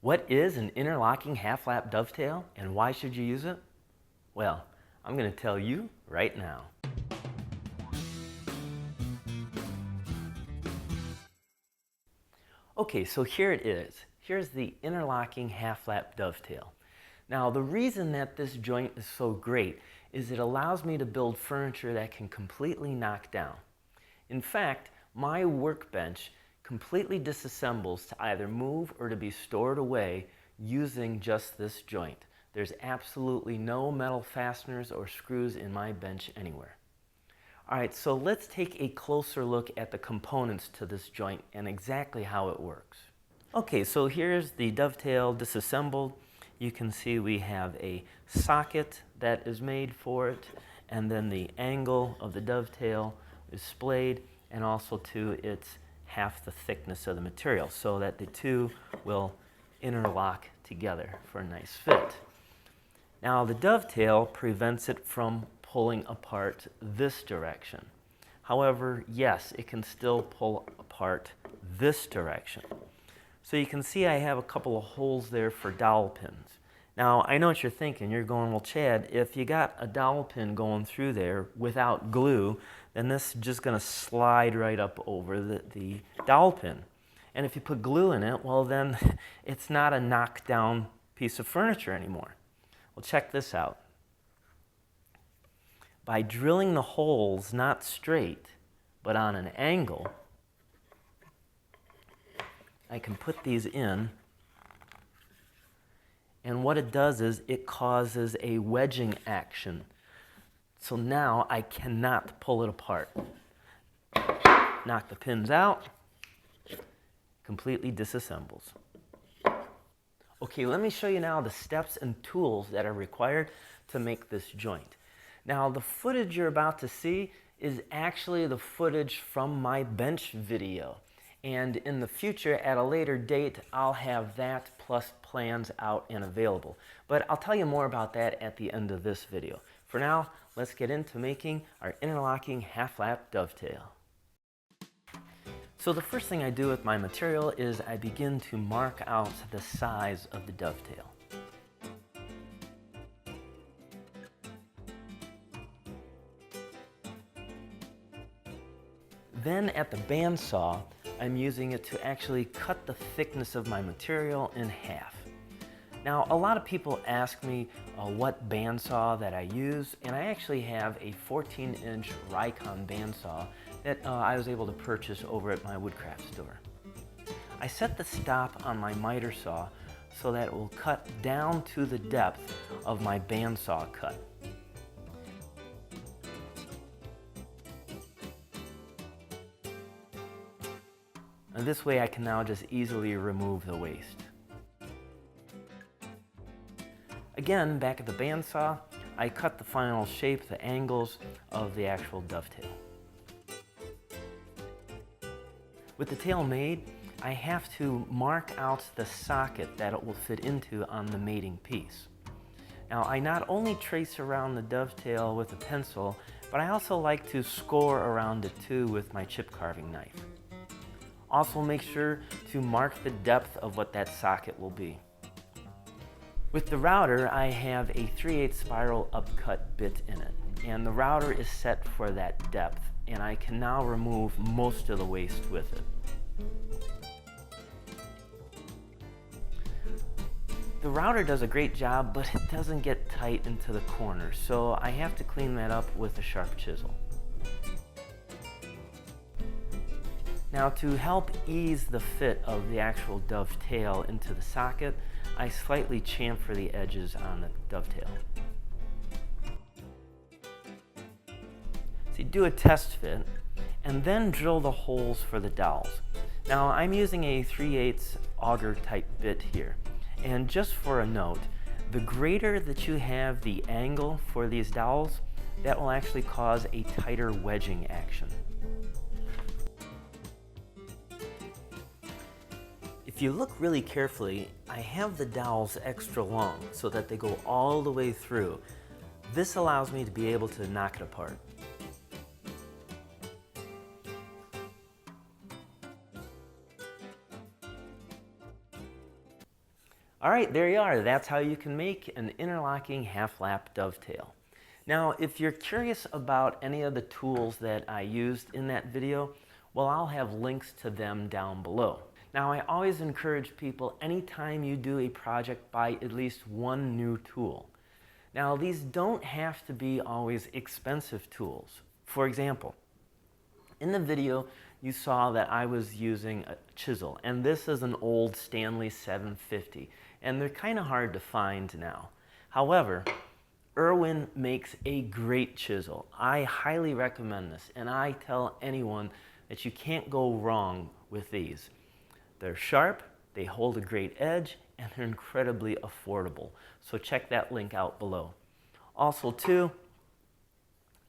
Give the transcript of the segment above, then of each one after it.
What is an interlocking half lap dovetail and why should you use it? Well, I'm going to tell you right now. Okay, so here it is. Here's the interlocking half lap dovetail. Now the reason that this joint is so great is it allows me to build furniture that can completely knock down. In fact, my workbench completely disassembles to either move or to be stored away using just this joint. There's absolutely no metal fasteners or screws in my bench anywhere. Alright, so let's take a closer look at the components to this joint and exactly how it works. Okay, so here's the dovetail disassembled. You can see we have a socket that is made for it, and then the angle of the dovetail is splayed, and also too it's half the thickness of the material so that the two will interlock together for a nice fit. Now the dovetail prevents it from pulling apart this direction. However, yes, it can still pull apart this direction. So you can see I have a couple of holes there for dowel pins. Now I know what you're thinking. You're going, well, Chad, if you got a dowel pin going through there without glue, then this is just going to slide right up over the dowel pin. And if you put glue in it, well then it's not a knockdown piece of furniture anymore. Well, check this out. By drilling the holes not straight, but on an angle, I can put these in, and what it does is it causes a wedging action. So now I cannot pull it apart. Knock the pins out, completely disassembles. Okay, let me show you now the steps and tools that are required to make this joint. Now the footage you're about to see is actually the footage from my bench video. And in the future, at a later date, I'll have that plus plans out and available. But I'll tell you more about that at the end of this video. For now, let's get into making our interlocking half lap dovetail. So the first thing I do with my material is I begin to mark out the size of the dovetail. Then at the bandsaw, I'm using it to actually cut the thickness of my material in half. Now, a lot of people ask me what bandsaw that I use, and I actually have a 14-inch Ricon bandsaw that I was able to purchase over at my woodcraft store. I set the stop on my miter saw so that it will cut down to the depth of my bandsaw cut. And this way I can now just easily remove the waste. Again, back at the bandsaw, I cut the final shape, the angles of the actual dovetail. With the tail made, I have to mark out the socket that it will fit into on the mating piece. Now, I not only trace around the dovetail with a pencil, but I also like to score around it too with my chip carving knife. Also make sure to mark the depth of what that socket will be. With the router, I have a 3/8 spiral upcut bit in it, and the router is set for that depth, and I can now remove most of the waste with it. The router does a great job, but it doesn't get tight into the corners, so I have to clean that up with a sharp chisel. Now, to help ease the fit of the actual dovetail into the socket, I slightly chamfer the edges on the dovetail. So you do a test fit, and then drill the holes for the dowels. Now, I'm using a 3/8 auger type bit here, and just for a note, the greater that you have the angle for these dowels, that will actually cause a tighter wedging action. If you look really carefully, I have the dowels extra long so that they go all the way through. This allows me to be able to knock it apart. All right, there you are. That's how you can make an interlocking half lap dovetail. Now, if you're curious about any of the tools that I used in that video, well, I'll have links to them down below. Now, I always encourage people, anytime you do a project, buy at least one new tool. Now, these don't have to be always expensive tools. For example, in the video, you saw that I was using a chisel, and this is an old Stanley 750, and they're kind of hard to find now. However, Irwin makes a great chisel. I highly recommend this, and I tell anyone that you can't go wrong with these. They're sharp, they hold a great edge, and they're incredibly affordable. So check that link out below. Also too,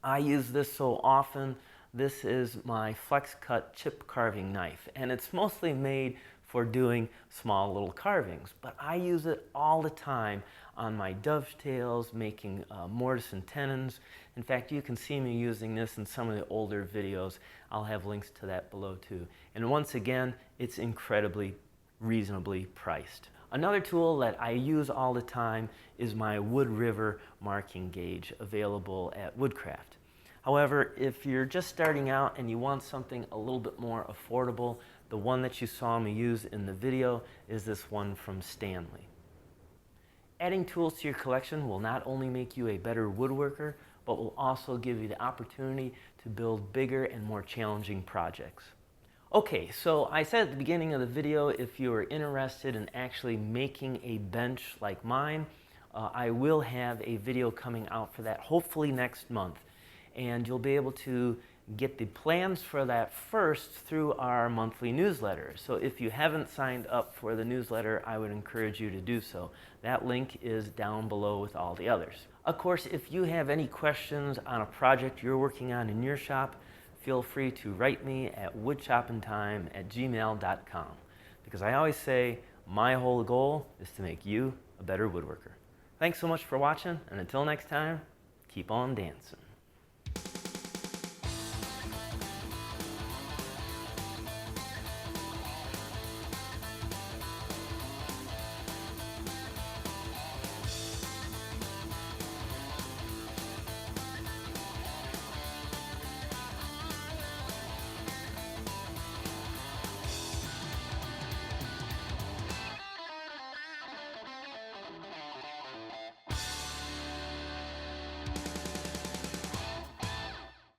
I use this so often. This is my Flex Cut chip carving knife, and it's mostly made for doing small little carvings, but I use it all the time on my dovetails, making mortise and tenons. In fact, you can see me using this in some of the older videos. I'll have links to that below too. And once again, it's incredibly reasonably priced. Another tool that I use all the time is my Wood River marking gauge, available at Woodcraft. However, if you're just starting out and you want something a little bit more affordable, the one that you saw me use in the video is this one from Stanley. Adding tools to your collection will not only make you a better woodworker, but will also give you the opportunity to build bigger and more challenging projects. Okay, so I said at the beginning of the video, if you are interested in actually making a bench like mine, I will have a video coming out for that, hopefully next month. And you'll be able to get the plans for that first through our monthly newsletter. So if you haven't signed up for the newsletter, I would encourage you to do so. That link is down below with all the others. Of course, if you have any questions on a project you're working on in your shop, feel free to write me at woodchoppingtime@gmail.com, because I always say my whole goal is to make you a better woodworker. Thanks so much for watching, and until next time, keep on dancing.